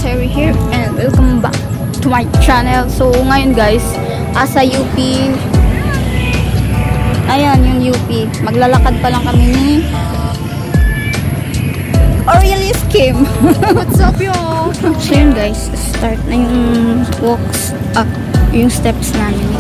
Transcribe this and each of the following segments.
Cherry here and welcome back to my channel. So ngayon guys, asa UP. Ayan yung UP. Maglalakad pa lang kami ni Aurelius Kim. What's up y'all? So yun guys, start na yung walks up, yung steps namin.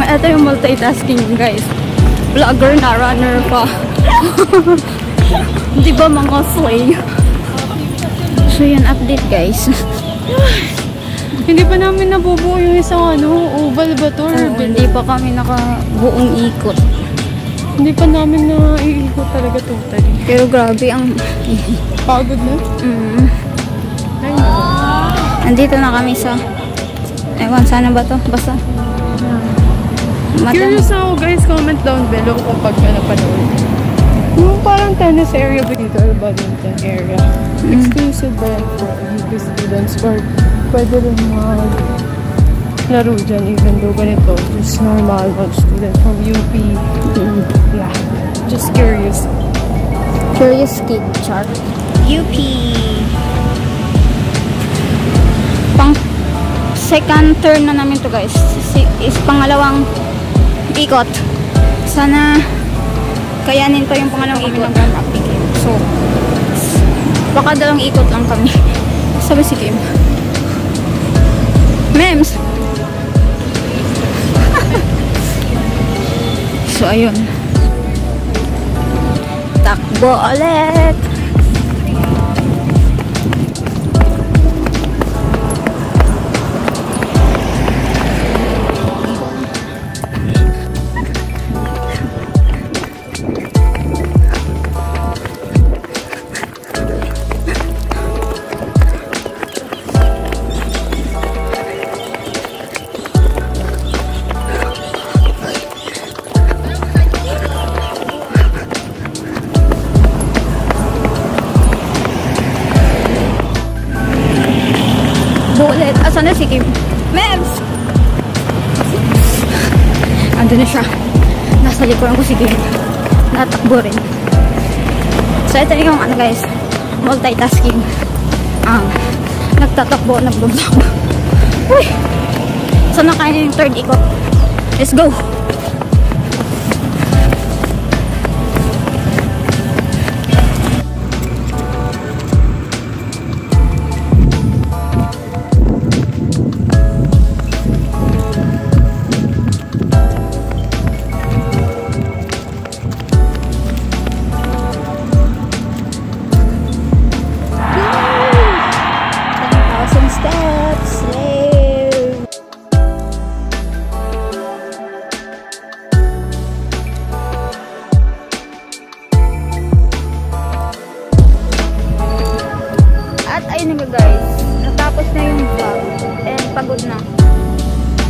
Ito yung multitasking guys. Vlogger na, runner pa. Di ba mga slay? So yun, update guys. Hindi pa namin nabubuo yung isang oval ba to? Hindi pa kami nakabuong ikot. Hindi pa namin na-iikot talaga totally. Pero grabe ang pagod na? Nandito na kami sa ewan, sana ba to? Basta curious ako guys, comment down below kapag napanood. Yung parang tennis area ba dito or badminton area? Exclusive ba yan for UP students or pwede rin laro dyan even though ganito just normal student from UP? Yeah, just curious. Curious kid chart. UP pang second turn na namin to guys. Is pangalawang ikot. Sana kayanin pa yung pangalawang ikot. So baka dalawang ikot lang kami. Sabi si Kim, Mems. So ayun, takbo ulit. Bulit. Asan na si Kim? Mems! Andun na siya. Nasa likuran ko si Kim. Natakbo rin. So ito yung guys, multitasking. Nagtatakbo, nagbablog. Uy! So nakain yung third ikot. Let's go! Ayun nga guys, natapos na yung vlog and pagod na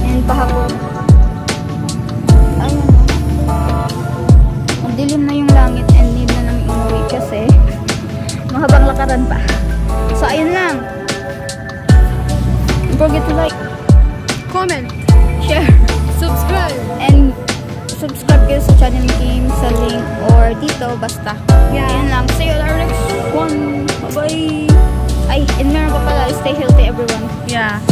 and pahapon. Ayun na, dilim na yung langit and need na namin umuwi kasi mahabang lakaran pa. So ayun lang, don't forget to like, comment, share, subscribe, and subscribe kayo sa channel ni Kim sa link or dito basta. Yeah. Ayun lang, see you on our next one. Bye bye. Ay, and meron pa pala, stay healthy everyone. yeah.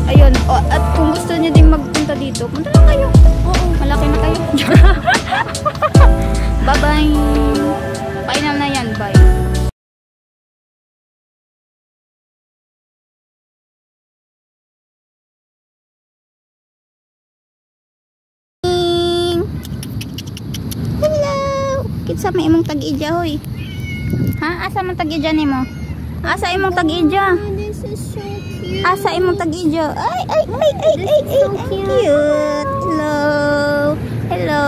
Ayun, at kung gusto niyo din magpunta dito, punta lang kayo. Oo, malaki na kayo. Bye-bye. Final na yan, bye. Hello! Kitsa may imong tag-idya, hoy. Ha? Asa mong tag-idya ni mo? Asa imong tag-idya? This is so cute. Asa imong tag-idya? Ay, cute. Hello. Hello.